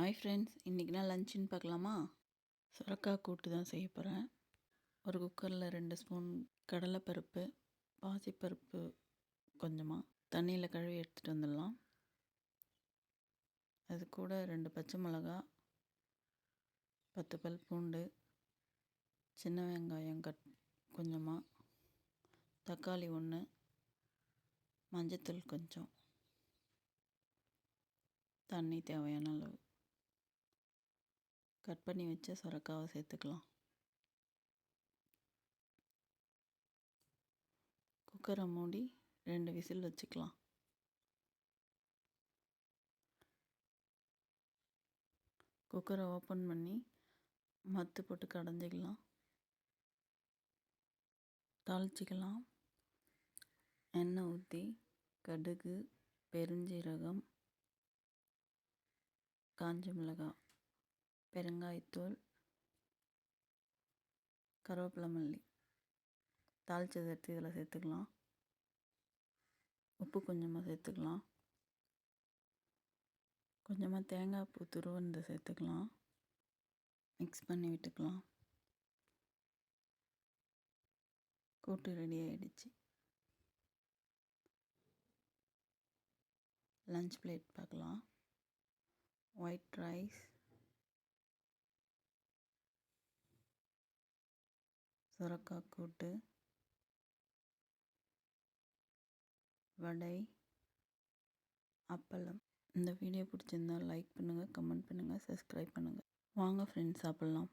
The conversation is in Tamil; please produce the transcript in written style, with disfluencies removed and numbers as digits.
ஹாய் ஃப்ரெண்ட்ஸ், இன்றைக்கி நான் லஞ்சுன்னு பார்க்கலாமா? சுரக்காய் கூட்டு தான் செய்ய போகிறேன். ஒரு குக்கரில் 2 ஸ்பூன் கடலைப்பருப்பு, பாசிப்பருப்பு கொஞ்சமாக தண்ணியில் கழுவி எடுத்துகிட்டு வந்துடலாம். அது கூட 2 பச்சை மிளகா, 10 பல் பூண்டு, சின்ன வெங்காயம் கொஞ்சமாக, தக்காளி 1, மஞ்சத்தூள் கொஞ்சம், தண்ணி தேவையான அளவு. கட் பண்ணி வச்ச சுரக்காவை சேர்த்துக்கலாம். குக்கரை மூடி 2 விசில் வச்சுக்கலாம். குக்கரை ஓப்பன் பண்ணி மத்து போட்டு கடைஞ்சிக்கலாம். தாளிச்சிக்கலாம். எண்ணெய் ஊற்றி கடுகு, பெருஞ்சீரகம், காஞ்ச மிளகாய், பெருங்காயத்தூள், கருவேப்பிலை, மல்லி தாளிச்சதை எடுத்து இதில் சேர்த்துக்கலாம். உப்பு கொஞ்சமாக சேர்த்துக்கலாம். கொஞ்சமாக தேங்காய் பூ துருவனதை சேர்த்துக்கலாம். மிக்ஸ் பண்ணி விட்டுக்கலாம். கூட்டு ரெடி ஆகிடுச்சு. லஞ்ச் பிளேட் பார்க்கலாம். ஒயிட் ரைஸ், சுரக்காய் கூட்டு, வடை, அப்பளம். இந்த வீடியோ பிடிச்சிருந்தால் லைக் பண்ணுங்கள், கமெண்ட் பண்ணுங்கள், சப்ஸ்கிரைப் பண்ணுங்கள். வாங்க ஃப்ரெண்ட்ஸ், சாப்பிட்லாம்.